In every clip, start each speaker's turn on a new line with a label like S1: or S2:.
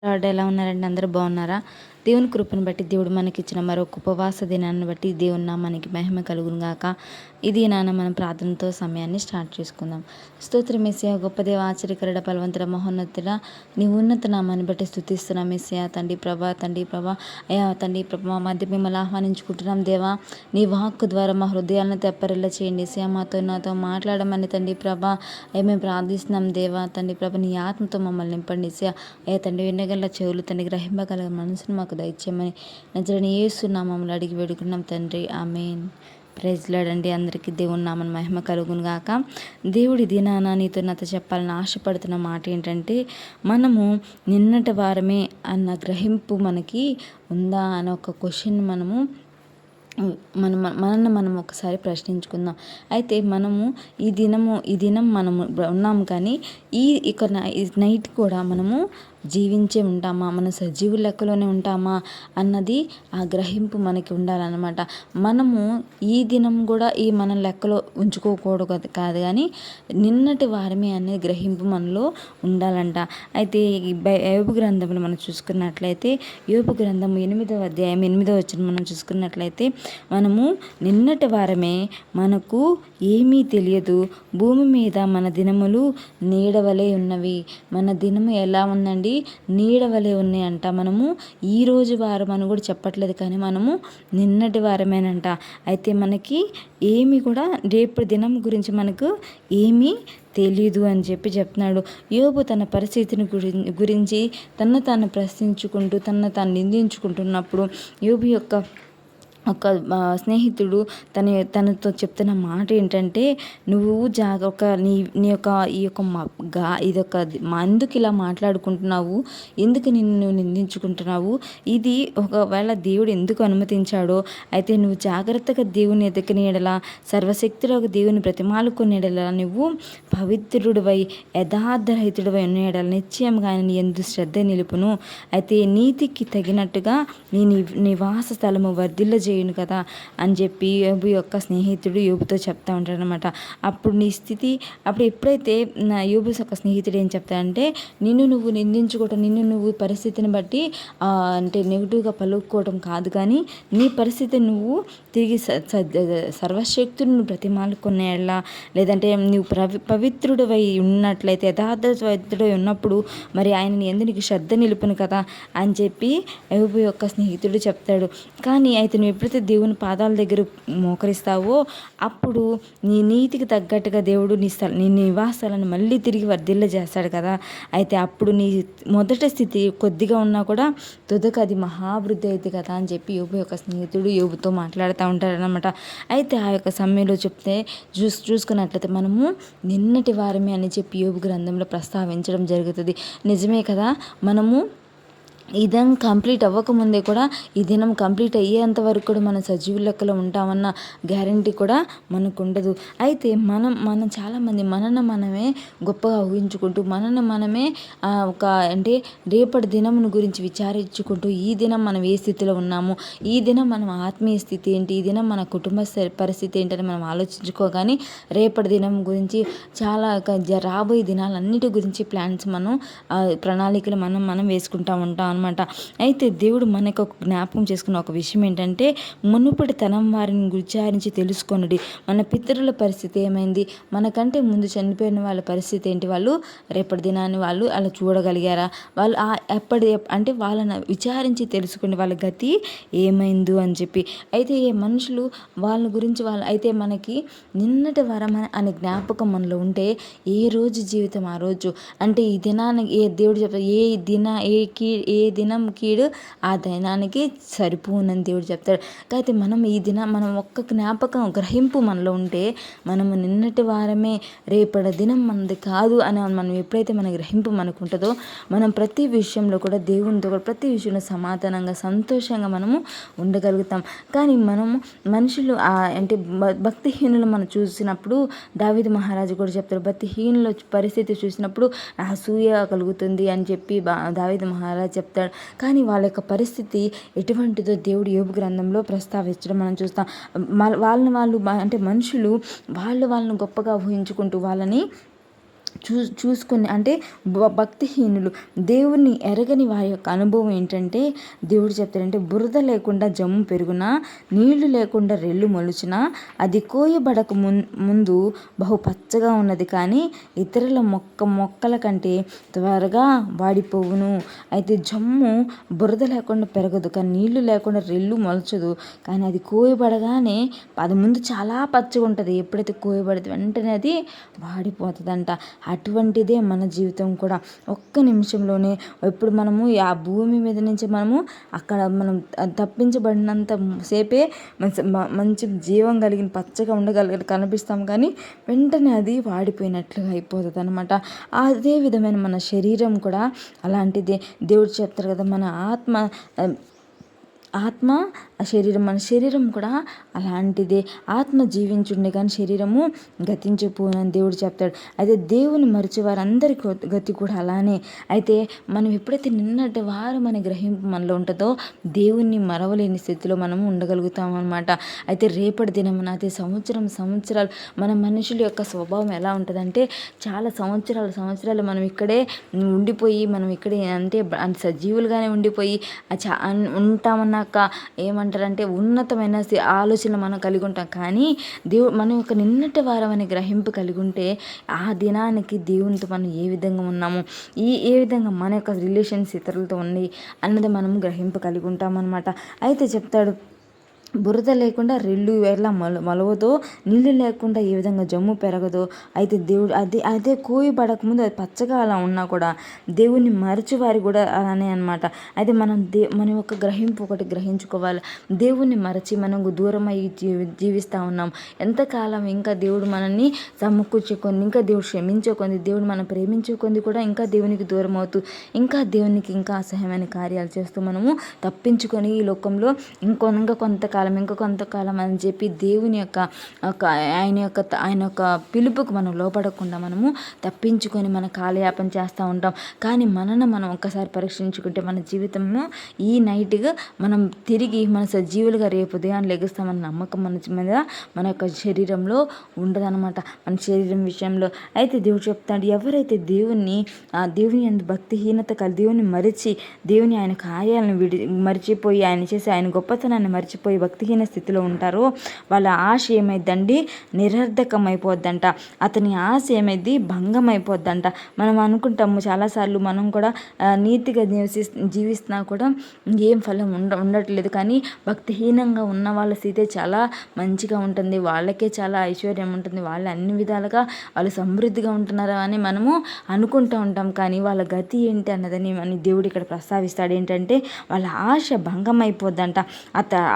S1: Lord ఎలా ఉన్నారండి? అందరూ బాగున్నారా? దేవుని కృపను బట్టి దేవుడు మనకిచ్చిన మరొక ఉపవాస దినాన్ని బట్టి దేవుని నామానికి మహిమ కలుగును గాక. ఇది నాన్న మనం ప్రార్థనతో సమయాన్ని స్టార్ట్ చేసుకుందాం. స్తోత్రం యేసయ్యా, గొప్ప దేవ, ఆశ్చర్యకరుడ, బలవంతుడ, మహోన్నతుడ, నీ ఉన్నత నామాన్ని బట్టి స్తుతిస్తున్నాం యేసయ్యా. తండ్రి ప్రభా అయ్యా తండ్రి ప్రభా, మా మధ్య మిమ్మల్ని ఆహ్వానించుకుంటున్నాం దేవా. నీ వాక్కు ద్వారా మా హృదయాలను తెప్పరిల్ల చేయండి యేసయ్యా. నాతో మాట్లాడమని తండ్రి ప్రభా అయ్యా మేము ప్రార్థిస్తున్నాం దేవా. తండ్రి ప్రభా, నీ ఆత్మతో మమ్మల్ని నింపండి యేసయ్యా. అయ్యా తండ్రి, వినగల చెవులు తండ్రి, గ్రహింపగల మనసును మాకు దయచేయమని నజరేయుడైన యేసు నామములో అడిగి వేడుకున్నాం తండ్రి, ఆమేన్. ప్రైజ్ లార్డ్ అండి. అందరికీ దేవుని నామమున మహిమ కలుగును గాక. దేవుడి దినాన నీతో నాతో చెప్పాలని ఆశపడుతున్న మాట ఏంటంటే, మనము నిన్నటి వారమే అన్న గ్రహింపు మనకి ఉందా అనే ఒక క్వశ్చన్ మనల్ని మనం ఒకసారి ప్రశ్నించుకుందాం. అయితే మనము ఈ దినం మనము ఉన్నాము, కానీ ఇక నైట్ కూడా మనము జీవించే ఉంటామా, మన సజీవుల లెక్కలోనే ఉంటామా అన్నది ఆ గ్రహింపు మనకి ఉండాలన్నమాట. మనము ఈ దినం కూడా మన లెక్కలో ఉంచుకోకూడదు కాదు, కానీ నిన్నటి వారమే అనే గ్రహింపు మనలో ఉండాలంట. అయితే యోబు గ్రంథంలో మనం చూసుకున్నట్లయితే, యోబు గ్రంథం 8వ అధ్యాయం 8వ వచనం మనం చూసుకున్నట్లయితే, మనము నిన్నటి వారమే, మనకు ఏమీ తెలియదు, భూమి మీద మన దినములు నీడవలే ఉన్నవి. మన దినము ఎలా ఉందండి? నీడవలే ఉన్నాయంట. మనము ఈ రోజు వారం అని కూడా చెప్పట్లేదు, కానీ మనము నిన్నటి వారమేనంట. అయితే మనకి ఏమి కూడా రేపు దినం గురించి మనకు ఏమీ తెలీదు అని చెప్తున్నాడు. యోబు తన పరిస్థితిని గురించి తను తాను ప్రశ్నించుకుంటూ తను తాను నిందించుకుంటున్నప్పుడు, యోబు యొక్క ఒక స్నేహితుడు తనతో చెప్తున్న మాట ఏంటంటే, నువ్వు నీ యొక్క ఇదొక ఎందుకు ఇలా మాట్లాడుకుంటున్నావు, ఎందుకు నువ్వు నిందించుకుంటున్నావు, ఇది ఒకవేళ దేవుడు ఎందుకు అనుమతించాడో, అయితే నువ్వు జాగ్రత్తగా దేవుని ఎదకని ఎడల, సర్వశక్తులకు దేవుని బ్రతిమాలుకుని ఎడల, నువ్వు పవిత్రుడివై యథార్థరహితుడివై ఉన్న ఎడల నిశ్చయంగా ఆయన ఎందు శ్రద్ధ నిలుపును. అయితే నీతికి తగినట్టుగా నీ నివాస స్థలము వర్ధిల్ల చేయును కదా అని చెప్పి యోబు యొక్క స్నేహితుడు యోబుతో చెప్తా ఉంటాడు అనమాట. అప్పుడు నీ స్థితి ఎప్పుడైతే యోబు యొక్క స్నేహితుడు ఏం చెప్తాడంటే, నిన్ను నువ్వు నిందించుకోవటం, నిన్ను నువ్వు పరిస్థితిని బట్టి అంటే నెగిటివ్గా పలుకోవటం కాదు, కానీ నీ పరిస్థితి నువ్వు తిరిగి సర్వశక్తులను బ్రతిమాలుకునేలా, లేదంటే నువ్వు పవిత్రుడివై ఉన్నట్లయితే, యథార్థవంతుడై ఉన్నప్పుడు మరి ఆయనని ఎందుకు శ్రద్ధ నిలుపును కదా అని చెప్పి యోబు యొక్క స్నేహితుడు చెప్తాడు. కానీ అయితే నువ్వు ఎప్పుడైతే దేవుని పాదాల దగ్గర మోకరిస్తావో, అప్పుడు నీ నీతికి తగ్గట్టుగా దేవుడు నీ నివాసాలను మళ్ళీ తిరిగి వర్ధిల్ల చేస్తాడు కదా. అయితే అప్పుడు నీ మొదటి స్థితి కొద్దిగా ఉన్నా కూడా తుదకు అది మహావృద్ధి అవుతుంది కదా అని చెప్పి యోబు యొక్క స్నేహితుడు యోబుతో మాట్లాడుతూ ఉంటాడనమాట. అయితే ఆ యొక్క సమయంలో చూసుకున్నట్లయితే మనము నిన్నటి వారమే అని చెప్పి యోబు గ్రంథంలో ప్రస్తావించడం జరుగుతుంది. నిజమే కదా. మనము ఈ దినం కంప్లీట్ అవ్వకముందే కూడా, ఈ దినం కంప్లీట్ అయ్యేంత వరకు కూడా మనం సజీవుల లెక్కలో ఉంటామన్న గ్యారంటీ కూడా మనకు ఉండదు. అయితే మనం చాలామంది మనమే గొప్పగా ఊహించుకుంటూ, మనమే అంటే రేపటి దినమును గురించి విచారించుకుంటూ, ఈ దినం మనం ఏ స్థితిలో ఉన్నాము, ఈ దినం మనం ఆత్మీయ స్థితి ఏంటి, ఈ దినం మన కుటుంబ పరిస్థితి ఏంటని మనం ఆలోచించుకోగానే, రేపటి దినం గురించి చాలా రాబోయే దినాలన్నిటి గురించి ప్లాన్స్ ప్రణాళికలు మనం వేసుకుంటూ ఉంటాం అనమాట. అయితే దేవుడు మనకు ఒక జ్ఞాపకం చేసుకున్న ఒక విషయం ఏంటంటే, మునుపటి తరం వారిని విచారించి తెలుసుకొనుడి. మన పితరుల పరిస్థితి ఏమైంది, మనకంటే ముందు చనిపోయిన వాళ్ళ పరిస్థితి ఏంటి, వాళ్ళు రేపటి దినాన్ని వాళ్ళు అలా చూడగలిగారా, వాళ్ళు అంటే వాళ్ళని విచారించి తెలుసుకోండి, వాళ్ళ గతి ఏమైందో అని చెప్పి. అయితే మనుషులు వాళ్ళ గురించి అయితే మనకి నిన్నటి వరం అనే జ్ఞాపకం మనలో ఉంటే, ఏ రోజు జీవితం ఆ రోజు, అంటే ఈ దినానికి దేవుడు చెప్తారు, ఏ దినం కీడు ఆ దినానికి సరిపోనని దేవుడు చెప్తాడు. అయితే మనం ఒక్క జ్ఞాపకం గ్రహింపు మనలో ఉంటే, మనము నిన్నటి వారమే, రేపటి దినం మనది కాదు అని మనం ఎప్పుడైతే మన గ్రహింపు మనకు ఉంటుందో, మనం ప్రతి విషయంలో కూడా దేవునితో కూడా ప్రతి విషయంలో సమాధానంగా సంతోషంగా మనము ఉండగలుగుతాం. కానీ మనుషులు అంటే భక్తిహీనులు మనం చూసినప్పుడు, దావీదు మహారాజు కూడా చెప్తారు, భక్తిహీనుల పరిస్థితి చూసినప్పుడు అసూయ కలుగుతుంది అని చెప్పి దావీదు మహారాజు చెప్తాడు. కానీ వాళ్ళ యొక్క పరిస్థితి ఎటువంటిదో దేవుడు యోబు గ్రంథంలో ప్రస్తావించడం మనం చూస్తాం. వాళ్ళు అంటే మనుషులు వాళ్ళని గొప్పగా ఊహించుకుంటూ, వాళ్ళని చూసుకుని అంటే భక్తిహీనులు, దేవుణ్ణి ఎరగని వారి యొక్క అనుభవం ఏంటంటే దేవుడు చెప్తాడంటే, బురద లేకుండా జమ్ము పెరుగునా, నీళ్లు లేకుండా రెల్లు మొలుచునా, అది కోయబడక ముందు బహు పచ్చగా ఉన్నది, కానీ ఇతరుల మొక్కల కంటే త్వరగా వాడిపోవును. అయితే జమ్ము బురద లేకుండా పెరగదు, కానీ నీళ్లు లేకుండా రెల్లు మొలచదు, కానీ అది కోయబడగానే అది ముందు చాలా పచ్చగా ఉంటుంది, ఎప్పుడైతే కోయబడితే వెంటనే అది వాడిపోతుందంట. అటువంటిదే మన జీవితం కూడా. ఒక్క నిమిషంలోనే ఇప్పుడు మనము ఆ భూమి మీద నుంచి మనము అక్కడ మనం తప్పించబడినంత సేపే మంచి జీవం కలిగిన పచ్చగా కనిపిస్తాం, కానీ వెంటనే అది వాడిపోయినట్లుగా అయిపోతుంది అనమాట. అదే విధమైన మన శరీరం కూడా అలాంటిదే. దేవుడు చెప్తారు కదా, మన ఆత్మ శరీరం, మన శరీరం కూడా అలాంటిదే. ఆత్మ జీవించుండే కానీ శరీరము గతించిపోనని దేవుడు చెప్తాడు. అయితే దేవుని మరిచి వారందరి గతి కూడా అలానే. అయితే మనం ఎప్పుడైతే నిన్నటి వారు మన గ్రహింపు మనలో ఉంటుందో దేవుణ్ణి మరవలేని స్థితిలో మనము ఉండగలుగుతాం అనమాట. అయితే రేపటి దినమున అయితే సంవత్సరాలు మన మనుషుల యొక్క స్వభావం ఎలా ఉంటుందంటే, చాలా సంవత్సరాలు మనం ఇక్కడే ఉండిపోయి, మనం ఇక్కడే అంటే సజీవులుగానే ఉండిపోయి ఉంటామన్నాక ఏమంటారంటే ఉన్నతమైన ఆలోచనలు మనం కలిగి ఉంటాం. కానీ మనం యొక్క నిన్నటి వారం అనే గ్రహింపు కలిగి ఉంటే ఆ దినానికి దేవునితో మనం ఏ విధంగా ఉన్నాము, ఏ విధంగా మన యొక్క రిలేషన్స్ ఇతరులతో ఉంది అన్నది మనం గ్రహింపు కలిగి ఉంటాం అనమాట. అయితే చెప్తాడు, బురద లేకుండా రెల్లు ఎలా మొలవదో, నీళ్ళు లేకుండా ఏ విధంగా జమ్ము పెరగదో, అయితే దేవుడు అదే కోయబడకముందు అది పచ్చగా అలా ఉన్నా కూడా దేవుణ్ణి మరచి వారి కూడా అలానే అనమాట. అయితే మన యొక్క గ్రహింపు ఒకటి గ్రహించుకోవాలి. దేవుణ్ణి మరచి మనం దూరం అయ్యి జీవిస్తూ ఉన్నాం. ఎంతకాలం ఇంకా దేవుడు మనల్ని సమకూర్చుకొని, ఇంకా దేవుడు క్షమించుకుంది, దేవుడు మనం ప్రేమించుకుంది కూడా ఇంకా దేవునికి దూరం అవుతూ, ఇంకా దేవునికి ఇంకా అసహ్యమైన కార్యాలు చేస్తూ మనము తప్పించుకొని ఈ లోకంలో కొంతకాలం అని చెప్పి దేవుని యొక్క ఆయన యొక్క పిలుపుకు మనం లోపడకుండా మనము తప్పించుకొని మన కాలయాపన చేస్తూ ఉంటాం. కానీ మనం ఒక్కసారి పరీక్షించుకుంటే మన జీవితంలో ఈ నైట్గా మనం తిరిగి మన సజీవులుగా రేపు ఉదయాన్ని లెగుస్తామన్న నమ్మకం మీద మన యొక్క శరీరంలో ఉండదన్నమాట, మన శరీరం విషయంలో. అయితే దేవుడు చెప్తాడు, ఎవరైతే దేవుని అందు భక్తిహీనత కలిగి దేవుని మరిచి, దేవుని ఆయన కార్యాలను మరిచిపోయి, ఆయన చేసి ఆయన గొప్పతనాన్ని మరిచిపోయి భక్తిహీన స్థితిలో ఉంటారో వాళ్ళ ఆశ ఏమైందండి, నిరర్ధకం అయిపోద్దంట. అతని ఆశ ఏమైంది, భంగం అయిపోద్దంట. మనం అనుకుంటాము చాలాసార్లు మనం కూడా నీతిగా జీవిస్తున్నా కూడా ఏం ఫలం ఉండట్లేదు, కానీ భక్తిహీనంగా ఉన్న వాళ్ళ స్థితి చాలా మంచిగా ఉంటుంది, వాళ్ళకే చాలా ఐశ్వర్యం ఉంటుంది, వాళ్ళు అన్ని విధాలుగా వాళ్ళు సమృద్ధిగా ఉంటున్నారు అని మనము అనుకుంటూ ఉంటాం. కానీ వాళ్ళ గతి ఏంటి అన్నదని మన దేవుడు ఇక్కడ ప్రస్తావిస్తాడు. ఏంటంటే వాళ్ళ ఆశ భంగం అయిపోద్దంట.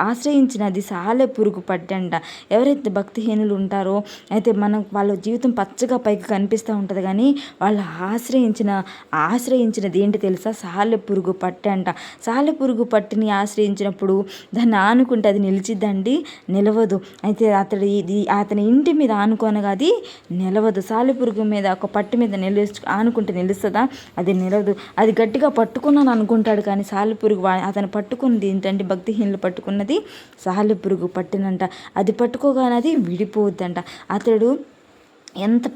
S1: ఆశ్రయించినది సాలె పురుగు పట్టంట. ఎవరైతే భక్తిహీనులు ఉంటారో అయితే వాళ్ళ జీవితం పచ్చగా పైకి కనిపిస్తూ ఉంటుంది, కానీ వాళ్ళు ఆశ్రయించినది ఏంటి తెలుసా, సాలె పురుగు పట్టంట. సాలె పురుగు పట్టిని ఆశ్రయించినప్పుడు దాన్ని ఆనుకుంటే అది నిలిచిద్దండి, నిలవదు. అయితే అతని ఇంటి మీద ఆనుకోనగా అది నిలవదు. సాలె పురుగు మీద ఒక పట్టు మీద ఆనుకుంటే నిలుస్తుందా, అది నిలవదు. అది గట్టిగా పట్టుకున్నాను అనుకుంటాడు, కానీ సాలె పురుగు అతను పట్టుకున్నది ఏంటంటే, భక్తిహీనులు పట్టుకున్నది సాలె పురుగు పట్టినంట. అది పట్టుకోగానే అది విడిపోవద్దంట. అతడు ఎంత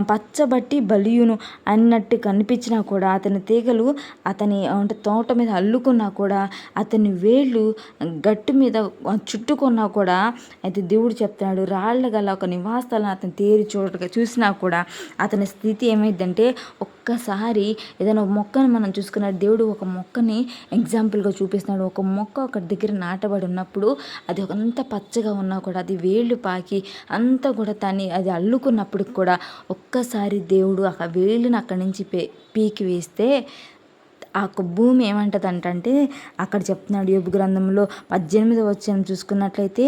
S1: పచ్చబట్టి బలియును అన్నట్టు కనిపించినా కూడా, అతని తీగలు అంటే తోట మీద అల్లుకున్నా కూడా, అతని వేళ్ళు గట్టు మీద చుట్టుకున్నా కూడా, అయితే దేవుడు చెప్తున్నాడు, రాళ్ళ గల ఒక నివాసాలను అతను చూసినా కూడా అతని స్థితి ఏమైందంటే, ఒక్కసారి ఏదైనా మొక్కను మనం చూసుకున్న దేవుడు ఒక మొక్కని ఎగ్జాంపుల్గా చూపిస్తున్నాడు. ఒక మొక్క ఒక దగ్గర నాటబడి ఉన్నప్పుడు అది అంత పచ్చగా ఉన్నా కూడా అది వేళ్ళు పాకి అంత కూడా అది అల్లుకున్నప్పుడు కూడా ఒక్కసారి దేవుడు ఆ వేలుని అక్కడి నుంచి పీకి వేస్తే ఆ భూమి ఏమంటదంటే, అక్కడ చెప్తున్నాడు యోబు గ్రంథంలో 18వ వచనం చూసుకున్నట్లయితే,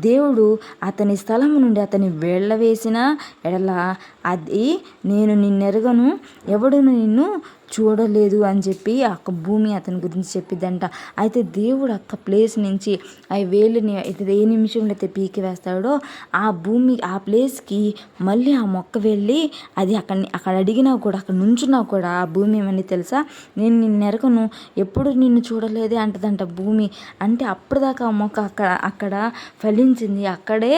S1: దేవుడు అతని స్థలం నుండి అతని వెళ్ళవేసిన ఎడల అది నేను నిన్నెరగను, ఎవడును నిన్ను చూడలేదు అని చెప్పి ఆ భూమి అతని గురించి చెప్పిద్దంట. అయితే దేవుడు ఆ ప్లేస్ నుంచి ఆ వేలుని ఏ నిమిషంలో అయితే పీకి వేస్తాడో ఆ ప్లేస్కి మళ్ళీ ఆ మొక్క వెళ్ళి అది అక్కడ అడిగినా కూడా, అక్కడ నుంచున్నా కూడా ఆ భూమి ఏమని తెలుసా, నేను నిన్నెరగను, ఎప్పుడు నిన్ను చూడలేదే అంటదంట భూమి. అంటే అప్పటిదాకా ఆ మొక్క అక్కడ ఫలించింది, అక్కడే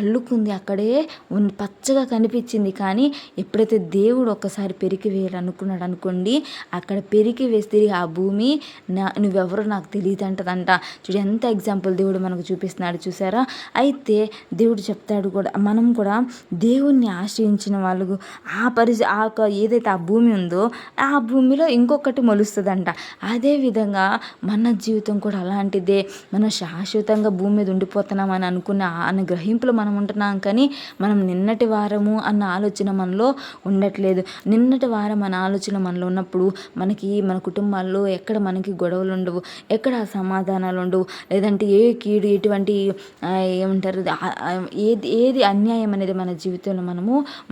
S1: అల్లుకుంది, అక్కడే పచ్చగా కనిపించింది, కానీ కానీ ఎప్పుడైతే దేవుడు ఒక్కసారి పెరికి వేయాలనుకున్నాడు అనుకోండి, అక్కడ పెరికి వేస్తే ఆ భూమి నువ్వెవరో నాకు తెలియదు అంటదంట. చూడు ఎంత ఎగ్జాంపుల్ దేవుడు మనకు చూపిస్తున్నాడు చూసారా. అయితే దేవుడు చెప్తాడు కూడా, మనం కూడా దేవుణ్ణి ఆశ్రయించిన వాళ్ళు ఏదైతే ఆ భూమి ఉందో ఆ భూమిలో ఇంకొకటి మొలుస్తుందంట. అదేవిధంగా మన జీవితం కూడా అలాంటిదే. మనం శాశ్వతంగా భూమి మీద ఉండిపోతున్నామని అన్న గ్రహింపులో మనం ఉంటున్నాం, కానీ మనం నిన్నటి వారము అన్న ఆలోచన మనలో ఉండట్లేదు. నిన్నటి వారం అన్న ఆలోచన మనలో ఉన్నప్పుడు మన కుటుంబాల్లో ఎక్కడ మనకి గొడవలు ఉండవు, ఎక్కడ సమాధానాలు ఉండవు, లేదంటే ఏ కీడు ఎటువంటి ఏమంటారు ఏది అన్యాయం అనేది మన జీవితంలో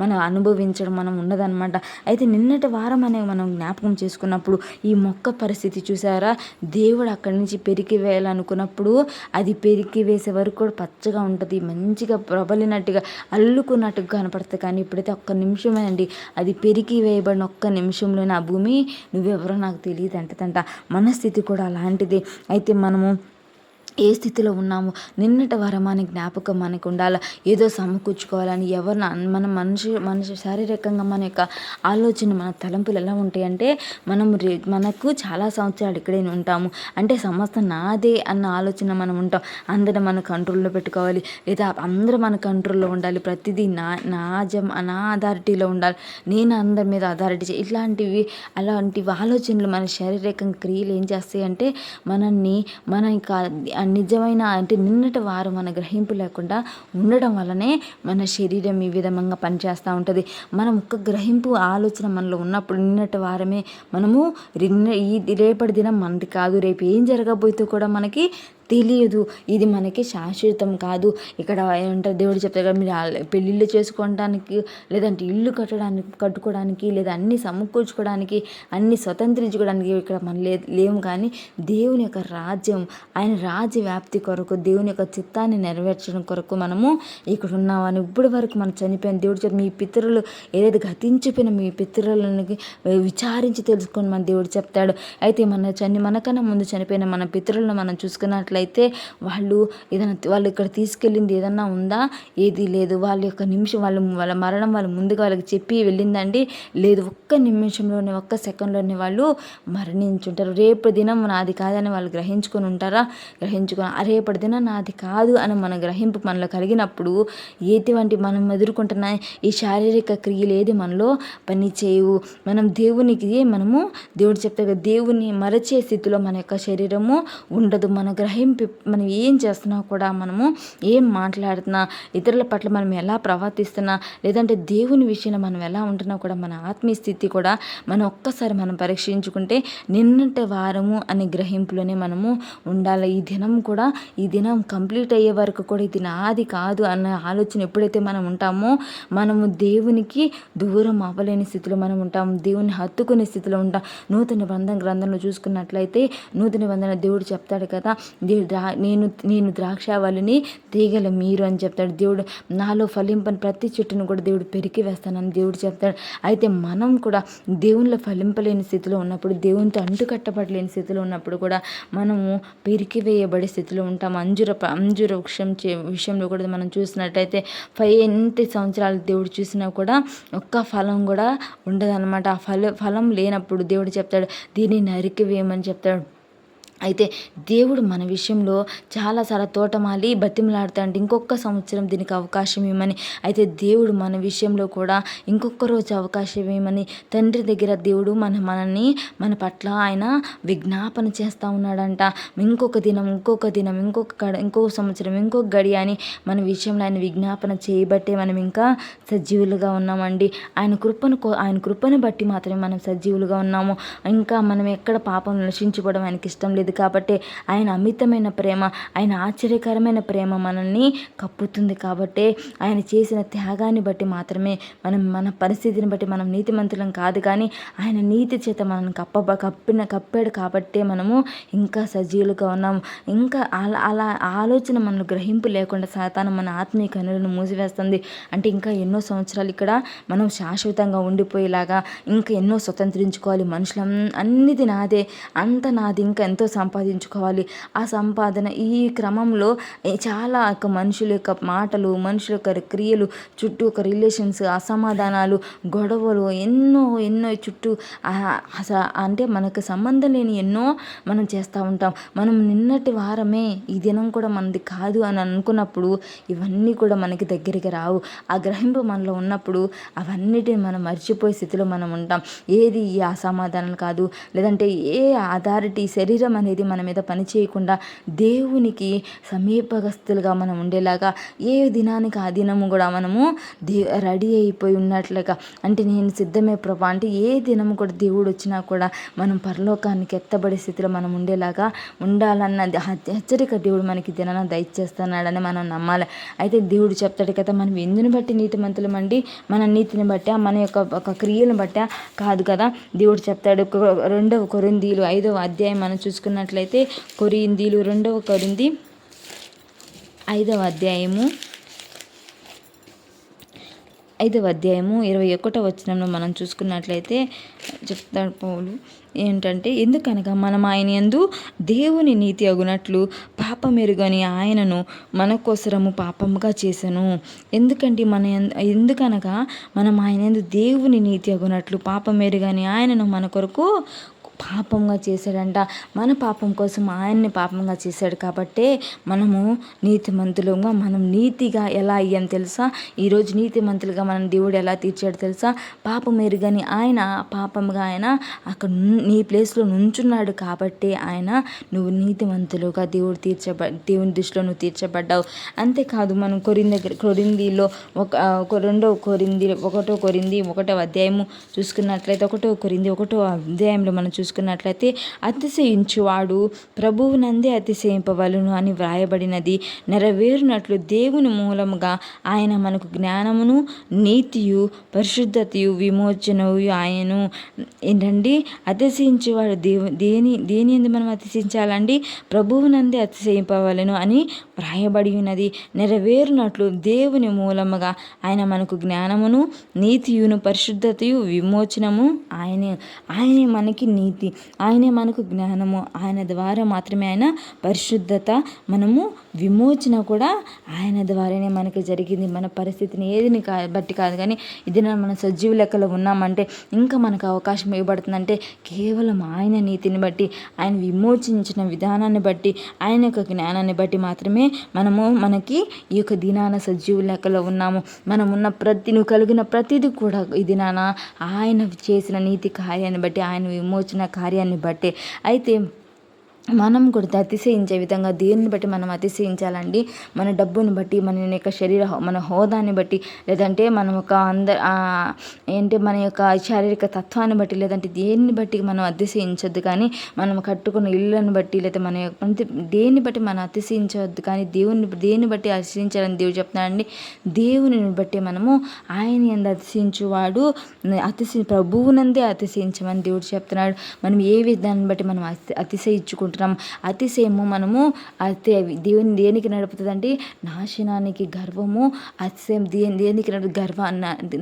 S1: మనం అనుభవించడం మనం ఉండదన్నమాట. అయితే నిన్నటి వారం అనేవి మనం జ్ఞాపకం చేసుకున్నప్పుడు ఈ మొక్క పరిస్థితి చూసారా, దేవుడు అక్కడి నుంచి పెరికి వేయాలనుకున్నప్పుడు అది పెరికి వేసే వరకు కూడా పచ్చగా ఉంటుంది, మంచిగా ప్రబలినట్టుగా అల్లుకున్నట్టుగా కనపడుతుంది. కానీ ఇప్పుడైతే ఒక్క నిమిషమే అండి, అది పెరికి వేయబడిన ఒక్క నిమిషంలోనే ఆ భూమి నువ్వెవరో నాకు తెలియదు అంటదంట. మన స్థితి కూడా అలాంటిదే. అయితే మనము ఏ స్థితిలో ఉన్నాము, నిన్నటి వారం అనే జ్ఞాపకం మనకు ఉండాలి. ఏదో సమకూర్చుకోవాలని మన మనిషి శారీరకంగా మన యొక్క ఆలోచన, మన తలంపులు ఎలా ఉంటాయంటే, మనకు చాలా సంవత్సరాలు ఇక్కడే ఉంటాము అంటే సమస్త నాదే అన్న ఆలోచన మనం ఉంటాం. అందరూ మన కంట్రోల్లో పెట్టుకోవాలి, లేదా అందరూ మన కంట్రోల్లో ఉండాలి, ప్రతిదీ నా అథారిటీలో ఉండాలి, నేను అందరి మీద అథారిటీ అలాంటి ఆలోచనలు మన శారీరకంగా క్రియలు ఏం చేస్తాయి అంటే మన నిజమైన అంటే నిన్నటి వారం మన గ్రహింపు లేకుండా ఉండడం వల్లనే మన శరీరం ఈ విధంగా పనిచేస్తూ ఉంటుంది. మనం ఒక్క గ్రహింపు ఆలోచన మనలో ఉన్నప్పుడు నిన్నటి వారమే మనము రేపటి దినం మనది కాదు, రేపు ఏం జరగబోతుందో కూడా మనకి తెలియదు. ఇది మనకి శాశ్వతం కాదు. ఇక్కడ ఏమంటారు, దేవుడు చెప్తారు కదా, మీరు పెళ్ళిళ్ళు చేసుకోవడానికి, లేదంటే ఇల్లు కట్టుకోవడానికి, లేదా అన్ని సమకూర్చుకోవడానికి, అన్ని స్వతంత్రించుకోవడానికి ఇక్కడ మనం లేము. కానీ దేవుని యొక్క రాజ్యం, ఆయన రాజ్య వ్యాప్తి కొరకు, దేవుని యొక్క చిత్తాన్ని నెరవేర్చడం కొరకు మనము ఇక్కడ ఉన్నామని. ఇప్పటి వరకు మనం చనిపోయిన దేవుడు చెప్తారు, మీ పితరులు ఏదైతే గతించిపోయిన మీ పితరులను విచారించి తెలుసుకొని మన దేవుడు చెప్తాడు. అయితే మనకన్నా ముందు చనిపోయిన మన పితరులను మనం చూసుకున్నట్లయితే వాళ్ళు ఇక్కడ తీసుకెళ్ళింది ఏదన్నా ఉందా, ఏది లేదు. వాళ్ళ యొక్క నిమిషం వాళ్ళ మరణం వాళ్ళు ముందుగా వాళ్ళకి చెప్పి వెళ్ళిందండి, లేదు. ఒక్క నిమిషంలోనే, ఒక్క సెకండ్లోనే వాళ్ళు మరణించుంటారు. రేపు దినం నాది కాదని వాళ్ళు గ్రహించుకొని ఉంటారా? రేపటి దినం నాది కాదు అని మన గ్రహింపు మనలో కలిగినప్పుడు ఎటువంటి మనం ఎదుర్కొంటున్న ఈ శారీరక క్రియలు ఏది మనలో పని చేయవు. దేవుడు చెప్తారు కదా, దేవుని మరచే స్థితిలో మన యొక్క శరీరము ఉండదు. మనం ఏం చేస్తున్నా కూడా, మనము ఏం మాట్లాడుతున్నా, ఇతరుల పట్ల మనం ఎలా ప్రవర్తిస్తున్నా, లేదంటే దేవుని విషయంలో మనం ఎలా ఉంటున్నా కూడా మన ఆత్మీయ స్థితి కూడా ఒక్కసారి మనం పరీక్షించుకుంటే నిన్నటి వారము అనే గ్రహింపులోనే మనము ఉండాలి. ఈ దినం కంప్లీట్ అయ్యే వరకు కూడా ఇది నాది కాదు అన్న ఆలోచన ఎప్పుడైతే మనం ఉంటామో, మనము దేవునికి దూరం అవ్వలేని స్థితిలో మనం ఉంటాము, దేవుని హత్తుకునే స్థితిలో ఉంటాం. నూతన నిబంధన గ్రంథంలో చూసుకున్నట్లయితే, నూతన నిబంధన దేవుడు చెప్తాడు కదా, నేను ద్రాక్షావళిని, తీగల మీరు అని చెప్తాడు. దేవుడు నాలో ఫలింపని ప్రతి చెట్టును కూడా దేవుడు పెరికి వేస్తానని దేవుడు చెప్తాడు. అయితే మనం కూడా దేవునిలో ఫలింపలేని స్థితిలో ఉన్నప్పుడు, దేవునితో అంటుకట్టబడలేని స్థితిలో ఉన్నప్పుడు కూడా మనము పెరికి వేయబడే స్థితిలో ఉంటాం. అంజూర విషయంలో కూడా మనం చూసినట్టయితే 5 సంవత్సరాలు దేవుడు చూసినా కూడా ఒక్క ఫలం కూడా ఉండదన్నమాట. ఆ ఫలం లేనప్పుడు దేవుడు చెప్తాడు, దీన్ని నరికివేయమని చెప్తాడు. అయితే దేవుడు మన విషయంలో చాలాసార్లు తోటమాలి బతిమలాడుతాడు, ఇంకొక సంవత్సరం దీనికి అవకాశం ఇవ్వమని. అయితే దేవుడు మన విషయంలో కూడా ఇంకొక రోజు అవకాశం ఇవ్వమని తండ్రి దగ్గర దేవుడు మనల్ని మన పట్ల ఆయన విజ్ఞాపన చేస్తూ ఉన్నాడంట. ఇంకొక దినం, ఇంకొక సంవత్సరం, ఇంకొక గడియ అని మన విషయంలో ఆయన విజ్ఞాపన చేయబట్టే మనం ఇంకా సజీవులుగా ఉన్నామండి. ఆయన కృపను బట్టి మాత్రమే మనం సజీవులుగా ఉన్నాము. ఇంకా మనం ఎక్కడ పాపం నశించుకోవడం ఆయనకి ఇష్టం లేదు. కాబట్టి ఆయన అమితమైన ప్రేమ, ఆయన ఆశ్చర్యకరమైన ప్రేమ మనల్ని కప్పుతుంది. కాబట్టి ఆయన చేసిన త్యాగాన్ని బట్టి మాత్రమే మన పరిస్థితిని బట్టి మనం నీతిమంతులం కాదు, కానీ ఆయన నీతి చేత మనల్ని కప్పాడు కాబట్టే మనము ఇంకా సజీవులుగా ఉన్నాము. ఇంకా అలా ఆలోచన మనల్ని గ్రహింపు లేకుండా సాతాను మన ఆత్మీయ కన్నులను మూసివేస్తుంది. అంటే ఇంకా ఎన్నో సంవత్సరాలు ఇక్కడ మనం శాశ్వతంగా ఉండిపోయేలాగా, ఇంకా ఎన్నో స్వతంత్రించుకోవాలి, మనుషులం అన్నిది నాదే, అంత నాది, ఇంకా ఎంతో సంపాదించుకోవాలి. ఆ సంపాదన ఈ క్రమంలో చాలా మనుషుల యొక్క మాటలు, మనుషుల యొక్క క్రియలు, చుట్టూ ఒక రిలేషన్స్, అసమాధానాలు, గొడవలు ఎన్నో ఎన్నో చుట్టూ అంటే మనకు సంబంధం లేని ఎన్నో మనం చేస్తూ ఉంటాం. మనం నిన్నటి వారమే ఈ దినం కూడా మనది కాదు అని అనుకున్నప్పుడు ఇవన్నీ కూడా మనకి దగ్గరికి రావు. ఆ గ్రహింపు మనలో ఉన్నప్పుడు అవన్నిటిని మనం మర్చిపోయే స్థితిలో మనం ఉంటాం. ఏది ఈ అసమాధానం కాదు, లేదంటే ఏ అథారిటీ శరీరం అనేది మన మీద పని చేయకుండా దేవునికి సమీపగస్తులుగా మనం ఉండేలాగా ఏ దినానికి ఆ దినము కూడా మనము రెడీ అయిపోయి ఉన్నట్లుగా, అంటే నేను సిద్ధమే ప్రభా, అంటే ఏ దినము కూడా దేవుడు వచ్చినా కూడా మనం పరలోకానికి ఎత్తబడే స్థితిలో మనం ఉండేలాగా ఉండాలన్న హెచ్చరిక దేవుడు మనకి దినాన దయచేస్తున్నాడని మనం నమ్మాలి. అయితే దేవుడు చెప్తాడు కదా, మనం ఎందుని బట్టి నీతిమంతులమండి, మన నీతిని బట్టా, మన యొక్క ఒక క్రియలను బట్టా కాదు కదా. దేవుడు చెప్తాడు 2 కొరింథీయులు 5వ అధ్యాయం మనం చూసుకున్నట్లయితే, కొరింథీయులు 2వ కొరింథీ 5వ అధ్యాయము 21వ వచనంలో మనం చూసుకున్నట్లయితే చెప్తాడు పౌలు ఏంటంటే, ఎందుకనగా మనం ఆయన యందు దేవుని నీతి అగునట్లు పాపమెరుగని ఆయనను మన కోసరము పాపముగా చేసెను. ఎందుకనగా మనం ఆయన యందు దేవుని నీతి అగునట్లు పాపమెరుగని ఆయనను మన కొరకు పాపంగా చేశాడంట. మన పాపం కోసం ఆయన్ని పాపంగా చేశాడు కాబట్టే మనము నీతిమంతులుగా, మనం నీతిగా ఎలా అయ్యాం తెలుసా? ఈరోజు నీతిమంతులుగా మనం దేవుడు ఎలా తీర్చాడు తెలుసా? పాపం ఎరుగని ఆయన పాపంగా ఆయన అక్కడ నీ ప్లేస్లో నుంచున్నాడు కాబట్టే ఆయన నువ్వు నీతిమంతులుగా దేవుని దృష్టిలో నువ్వు తీర్చబడ్డావు. అంతేకాదు, మనం కొరింథీలో 1వ కొరింథీ 1వ అధ్యాయము చూసుకున్నట్లయితే, 1వ కొరింథీ 1వ అధ్యాయంలో మనం చూసుకున్నట్లయితే, అతిశయించువాడు ప్రభువునందే అతిశయింపవలను అని వ్రాయబడినది నెరవేరునట్లు దేవుని మూలముగా ఆయన మనకు జ్ఞానమును, నీతియు, పరిశుద్ధతయు, విమోచనయు ఆయను. ఏంటండి? అతిశయించేవాడు దేని ఎందు మనం అతిశయించాలండి? ప్రభువునందే అతిశయింపవలను అని వ్రాయబడి ఉన్నది. నెరవేరునట్లు దేవుని మూలముగా ఆయన మనకు జ్ఞానమును, నీతియును, పరిశుద్ధతయు, విమోచనము ఆయనే మనకి నీతి, ఆయనే మనకు జ్ఞానము. ఆయన ద్వారా మాత్రమే ఆయన పరిశుద్ధత, మనము విమోచన కూడా ఆయన ద్వారానే మనకి జరిగింది. మన పరిస్థితిని ఏదిని బట్టి కాదు, కానీ ఇది మన సజీవ లెక్కలో ఉన్నామంటే, ఇంకా మనకు అవకాశం ఇవ్వబడుతుందంటే కేవలం ఆయన నీతిని బట్టి, ఆయన విమోచించిన విధానాన్ని బట్టి, ఆయన యొక్క జ్ఞానాన్ని బట్టి మాత్రమే మనకి ఈ యొక్క దినాన సజీవ లెక్కలో ఉన్నాము. మనం ఉన్న నువ్వు కలిగిన ప్రతిదీ కూడా ఈ దినాన ఆయన చేసిన నీతి కార్యాన్ని బట్టి, ఆయన విమోచన కార్యాన్ని బట్టి. అయితే మనం కూడా అతిశయించే విధంగా దేన్ని బట్టి మనం అతిశయించాలండి? మన డబ్బుని బట్టి, మన యొక్క మన హోదాని బట్టి, లేదంటే మనం ఒక మన యొక్క శారీరక తత్వాన్ని బట్టి, లేదంటే దేన్ని బట్టి మనం అతిశయించొద్దు. కానీ మనం కట్టుకున్న ఇళ్ళను బట్టి, లేదా మన యొక్క దేన్ని బట్టి మనం అతిశయించవద్దు. కానీ దేన్ని బట్టి అతిశయించాలని దేవుడు చెప్తున్నాడండి. దేవుని బట్టి మనము ఆయన యందు అతిశయించువాడు ప్రభువునందే అతిశయించమని దేవుడు చెప్తున్నాడు. మనం ఏ విధాన్ని బట్టి మనం అతిశయించుకుంటున్నాం? అతిశయము మనము దేనికి నడుపుతుందండి? నాశనానికి. గర్వము, అతిశయం దేనికి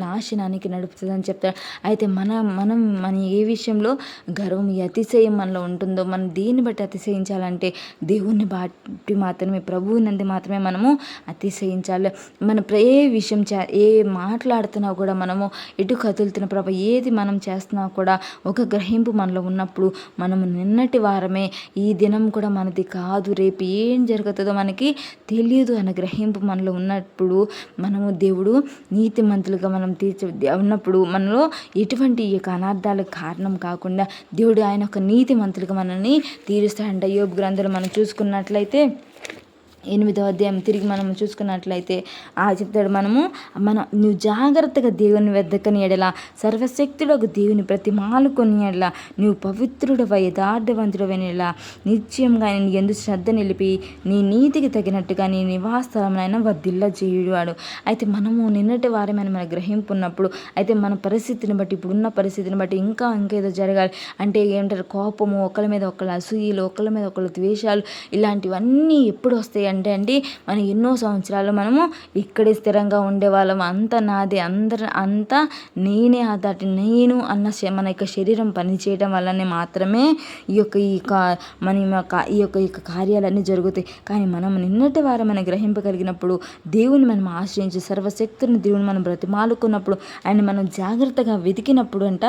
S1: నాశనానికి నడుపుతుంది అని చెప్తాడు. అయితే మన ఏ విషయంలో గర్వం, ఈ అతిశయం మనలో ఉంటుందో, మనం దేన్ని బట్టి అతిశయించాలంటే దేవుని బట్టి మాత్రమే, ప్రభువునందు మాత్రమే మనము అతిశయించాలి. మనం ఏ విషయం ఏ మాట్లాడుతున్నా కూడా, మనము ఎటు కదులుతున్న ప్రభు ఏది మనం చేస్తున్నా కూడా ఒక గ్రహింపు మనలో ఉన్నప్పుడు, మనము నిన్నటి వారమే, ఈ దినం కూడా మనది కాదు, రేపు ఏం జరుగుతుందో మనకి తెలియదు అన్న గ్రహింపు మనలో ఉన్నప్పుడు, మనము దేవుడు నీతిమంతులుగా మనం ఉన్నప్పుడు మనలో ఎటువంటి ఈ యొక్క అనార్థాలకు కారణం కాకుండా దేవుడు ఆయన ఒక నీతిమంతులుగా మనల్ని తీరుస్తాడంట. యోబు గ్రంథంలో మనం చూసుకున్నట్లయితే 8వ అధ్యాయం తిరిగి మనం చూసుకున్నట్లయితే చెప్తాడు, నువ్వు జాగ్రత్తగా దేవుని వెద్దకని ఎడల, సర్వశక్తులకు దేవుని ప్రతిమాలుకొని ఎడల, నువ్వు పవిత్రుడవై యథార్థవంతుడవైన ఎడల, నిశ్చయంగా నీ యందు శ్రద్ధ నిలిపి నీ నీతికి తగినట్టుగా నీ నివాసస్థలమైన వర్ధిల్ల చేయువాడు. అయితే మనము నిన్నటి వారమైన మన గ్రహింపు ఉన్నప్పుడు, అయితే మన పరిస్థితిని బట్టి, ఇప్పుడున్న పరిస్థితిని బట్టి ఇంకేదో జరగాలి అంటే ఏంటారు? కోపము, ఒకళ్ళ మీద ఒకళ్ళ అసూయలు, ఒకళ్ళ మీద ఒకళ్ళ ద్వేషాలు, ఇలాంటివన్నీ ఎప్పుడు వస్తాయి అంటే అండి మనం ఎన్నో సంవత్సరాలు మనము ఇక్కడే స్థిరంగా ఉండేవాళ్ళం. అంత నాది, అంతా నేనే అదటి నేను అన్న మన యొక్క శరీరం పనిచేయడం వల్లనే మాత్రమే ఈ యొక్క కార్యాలన్నీ జరుగుతాయి. కానీ మనం నిన్నటి వారం మనం గ్రహింపగలిగినప్పుడు, దేవుని మనం ఆశ్రయించి సర్వశక్తుని దేవుని మనం బ్రతిమాలుకున్నప్పుడు, ఆయన మనం జాగ్రత్తగా వెతికినప్పుడు అంట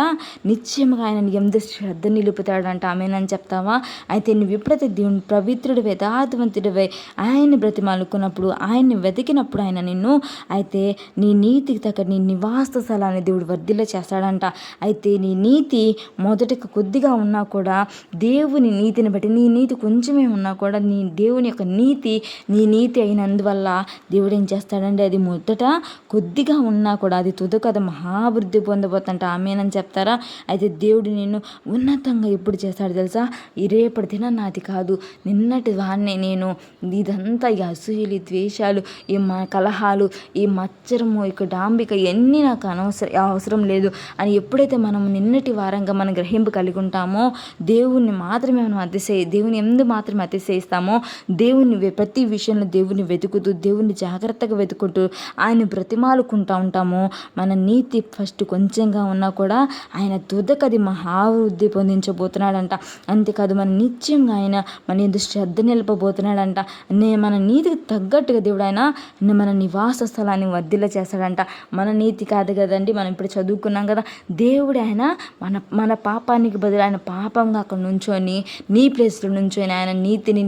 S1: నిశ్చయంగా ఆయన ఎందు శ్రద్ధ నిలుపుతాడంట. ఆమెనని చెప్తావా? అయితే నువ్వు ఎప్పుడైతే దేవుని పవిత్రుడివై యథార్థవంతుడివై ఆయన్ని బ్రతిమాలుకున్నప్పుడు, ఆయన్ని వెతికినప్పుడు ఆయన నిన్ను అయితే నీ నీతికి తగ్గ నీ నివాస స్థలాన్ని దేవుడు వర్ధిల్ల చేస్తాడంట. అయితే నీ నీతి మొదటికి కొద్దిగా ఉన్నా కూడా దేవుని నీతిని బట్టి, నీ నీతి కొంచెమే ఉన్నా కూడా నీ దేవుని యొక్క నీతి నీ నీతి అయినందువల్ల దేవుడు ఏం చేస్తాడంటే అది మొదట కొద్దిగా ఉన్నా కూడా అది తుదకు అది మహాభివృద్ధి పొందబోతుంట. ఆమేనని చెప్తారా? అయితే దేవుడు నిన్ను ఉన్నతంగా ఎప్పుడు చేస్తాడు తెలుసా? ఈ రేపటి దినం నాది కాదు, నిన్నటి వాడిని నేను, ఇదంతా ఈ అసూయలు, ద్వేషాలు, ఈ కలహాలు, ఈ మచ్చరము, ఇక డాంబిక ఇవన్నీ నాకు అవసరం లేదు అని ఎప్పుడైతే మనం నిన్నటి వారంగా మనం గ్రహింపు కలిగి ఉంటామో, దేవుణ్ణి మాత్రమే మనం దేవుని ఎందు మాత్రమే అతిశయిస్తామో, దేవుని ప్రతి విషయంలో దేవుని వెతుకుతూ, దేవుని జాగ్రత్తగా వెతుకుంటూ ఆయన బ్రతిమాలుకుంటూ ఉంటామో, మన నీతి ఫస్ట్ కొంచెంగా ఉన్నా కూడా ఆయన తుదకది మహావృద్ధి పొందించబోతున్నాడంట. అంతేకాదు మన నిత్యంగా ఆయన మన ఎందుకు శ్రద్ధ నిలపబోతున్నాడంట. మన నీతికి తగ్గట్టుగా దేవుడు ఆయన మన నివాస స్థలాన్ని వర్ధిల్ల చేస్తాడంట. మన నీతి కాదు కదండి, మనం ఇప్పుడు చదువుకున్నాం కదా, దేవుడు ఆయన మన పాపానికి బదులు ఆయన పాపంగా అక్కడ నుంచొని నీ ప్లేస్లో నుంచొని ఆయన నీతిని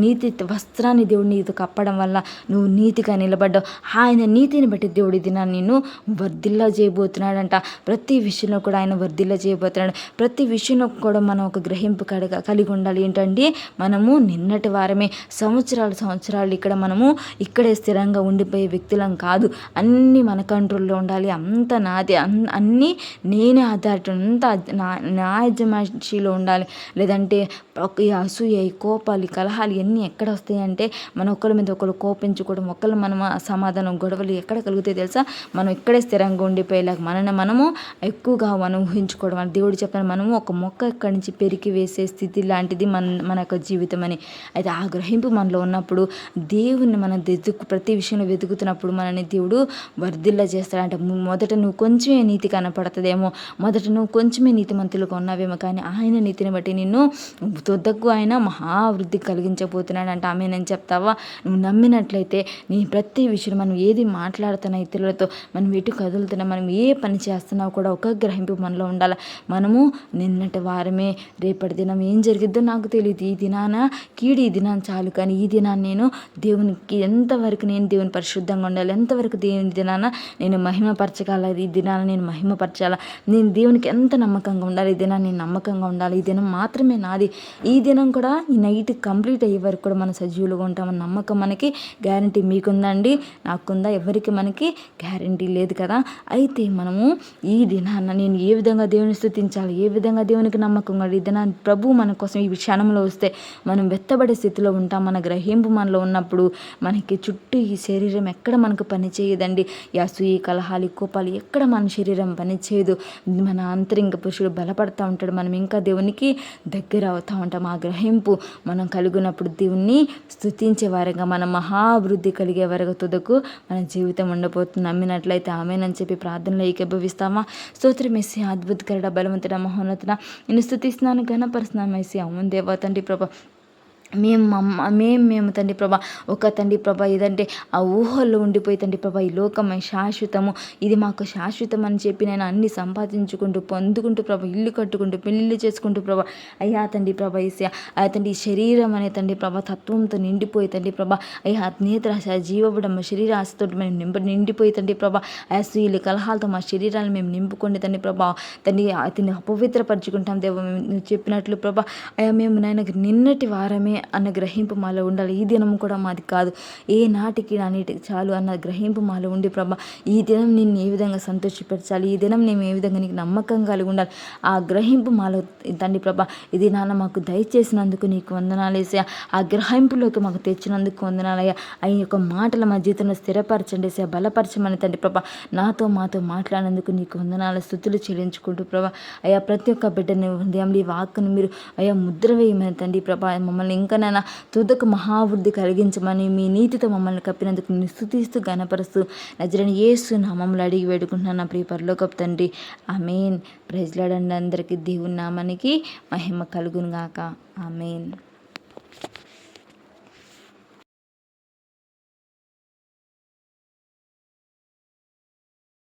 S1: నీతి వస్త్రాన్ని దేవుడు నీకు కప్పడం వల్ల నువ్వు నీతిగా నిలబడ్డావు. ఆయన నీతిని బట్టి దేవుడు ఇది నిన్ను వర్ధిల్ల చేయబోతున్నాడంట. ప్రతి విషయంలో కూడా ఆయన వర్ధిల్ల చేయబోతున్నాడు. ప్రతి విషయంలో కూడా మనం ఒక గ్రహింపు కలిగి ఉండాలి. ఏంటంటే మనము నిన్నటి వారమే సంవత్సరాలు ఇక్కడ మనము ఇక్కడే స్థిరంగా ఉండిపోయే వ్యక్తులం కాదు. అన్నీ మన కంట్రోల్లో ఉండాలి. అంత నాది, అన్నీ నేనే అథారిటీ, అంతా నా యజమానిలో ఉండాలి. లేదంటే ఈ అసూయ, ఈ కోపాలు, ఈ కలహాలు ఇవన్నీ ఎక్కడ వస్తాయంటే మనం ఒకరి మీద ఒకరు కోపించుకోవడం, ఒకళ్ళు మనం సమాధానం, గొడవలు ఎక్కడ కలుగుతాయి తెలుసా? మనం ఇక్కడే స్థిరంగా ఉండిపోయేలాగా మనము ఎక్కువగా మనం ఊహించుకోవడం. దేవుడు చెప్పాను, మనము ఒక మొక్క ఇక్కడి నుంచి పెరికి వేసే స్థితి లాంటిది మన యొక్క జీవితం అని. అయితే ఆ గ్రహింపు మనలో ఉన్నప్పుడు దేవుణ్ణి మనం ప్రతి విషయంలో వెతుకుతున్నప్పుడు మనని దేవుడు వర్ధిల్ల చేస్తాడంట. మొదట నువ్వు కొంచెమే నీతి కనపడుతుందేమో, మొదట నువ్వు కొంచెమే నీతిమంతులుగా ఉన్నావేమో, కానీ ఆయన నీతిని బట్టి నిన్ను తొద్దకు ఆయన మహావృద్ధి కలిగించబోతున్నాడంట. ఆమేనని చెప్తావా? నువ్వు నమ్మినట్లయితే నీ ప్రతి విషయం, మనం ఏది మాట్లాడుతున్నా ఇతరులతో, మనం ఎటు కదులుతున్నా, మనం ఏ పని చేస్తున్నా కూడా ఒక గ్రహింపు మనలో ఉండాలి. మనము నిన్నటి వారమే, రేపటి దినం ఏం జరిగిద్దో నాకు తెలియదు, ఈ దినాన కీడు, ఈ దినాన్ని చాలు, కానీ ఈ దినాన్ని నేను దేవునికి ఎంతవరకు నేను దేవుని పరిశుద్ధంగా ఉండాలి, ఎంతవరకు దేవుని దినాన నేను మహిమపరచగల, ఈ దినాన్ని నేను మహిమపరచాలా, నేను దేవునికి ఎంత నమ్మకంగా ఉండాలి, ఈ దినాన్ని నేను నమ్మకంగా ఉండాలి, ఈ దినం మాత్రమే నాది, ఈ దినం కూడా ఈ నైట్ కంప్లీట్ అయ్యే వరకు కూడా మనం సజీవులుగా ఉంటామని నమ్మకం మనకి గ్యారంటీ మీకుందండి, నాకుందా? ఎవరికి మనకి గ్యారంటీ లేదు కదా. అయితే మనము ఈ దినాన్న నేను ఏ విధంగా దేవుని స్తుతించాలి, ఏ విధంగా దేవునికి నమ్మకంగా, ఈ దినాన్ని ప్రభు మన కోసం ఈ క్షణంలో వస్తే మనం వెత్తబడే స్థితిలో ఉంటాం. మన గ్రహింపు మనలో ఉన్నప్పుడు మనకి చుట్టూ ఈ శరీరం ఎక్కడ మనకు పని చేయదండి. ఈ అసూయ, కలహాలు, కోపాలు ఎక్కడ మన శరీరం పని చేయదు. మన అంతరింగ పురుషుడు బలపడతా ఉంటాడు, మనం ఇంకా దేవునికి దగ్గర అవుతూ ఉంటాం. ఆ గ్రహింపు మనం కలిగినప్పుడు దేవుణ్ణి స్తుతించే వారంగా, మన మహాభివృద్ధి కలిగే వరకు తుదకు మన జీవితం ఉండబోతుంది. నమ్మినట్లయితే ఆమేనని చెప్పి ప్రార్థనలో ఏకీభవిస్తామా? స్తోత్రం యేసయ్యా, అద్భుతకరుడ, బలవంతుడ, మహోన్నతుడ, నిన్ను స్తుతిస్తున్నాను, ఘనపరుస్తున్నాను యేసయ్యా. అవును దేవా తండ్రి ప్రభా, మేము తండ్రి ప్రభా, ఒక తండ్రి ప్రభా ఏదంటే ఆ ఊహల్లో ఉండిపోయి తండ్రి ప్రభా, ఈ లోకం శాశ్వతము, ఇది మాకు శాశ్వతం అని చెప్పి నేను అన్ని సంపాదించుకుంటూ పొందుకుంటూ ప్రభా, ఇల్లు కట్టుకుంటూ పెళ్ళిళ్ళు చేసుకుంటూ ప్రభా, అయ్యా తండ్రి ప్రభా యేసయ్యా, తండ్రి శరీరం అనే తండ్రి ప్రభా తత్వంతో నిండిపోయి తండ్రి ప్రభా, అయ్యా నేత్రాశ, జీవబడం, శరీర ఆశతో మేము నిండిపోయి తండ్రి ప్రభా, అసూయలు, కలహాలతో మా శరీరాలను మేము నింపుకోండి తండ్రి ప్రభా, తండ్రి అతన్ని అపవిత్రపరచుకుంటాం దేవ, మేము చెప్పినట్లు ప్రభా. అయ్యా మేము నాయన నిన్నటి వారమే అన్న గ్రహింపు మాలో ఉండాలి. ఈ దినం కూడా మాది కాదు, ఏ నాటికి నా నీటికి చాలు అన్న గ్రహింపు మాలో ఉండి ప్రభా, ఈ దినం నిన్ను ఏ విధంగా సంతోషపరచాలి, ఈ దినం నేను ఏ విధంగా నీకు నమ్మకం కలిగి ఉండాలి, ఆ గ్రహింపు మాలో తండ్రి ప్రభా ఇది నాన్న మాకు దయచేసినందుకు నీకు వందనాలేసా. ఆ గ్రహింపులోకి మాకు తెచ్చినందుకు వందనాలయ్యా. ఆ యొక్క మాటల మా జీవితంలో స్థిరపరచండి సా, బలపరచమని తండ్రి ప్రభా, మాతో మాట్లాడినందుకు నీకు వందనాలు, స్తుతులు చెల్లించుకుంటూ ప్రభా, అయ్యా ప్రతి ఒక్క బిడ్డని ఉదయం ఈ వాక్కును మీరు అయ్యా ముద్ర వేయమని తండ్రి ప్రభా, మమ్మల్ని ఇంకనైనా తుదకు మహావృద్ధి కలిగించమని మీ నీతితో మమ్మల్ని కప్పినందుకు నిన్ను స్తుతిస్తూ ఘనపరుస్తూ నజరేయుడైన యేసు నామములో అడిగి వేడుకుంటున్నాను నా ప్రియ పరలోకపు తండ్రి. ఆమేన్. ప్రైజ్ లార్డ్ అండి. అందరికీ దేవుని నామానికి మహిమ కలుగును గాక. ఆమేన్.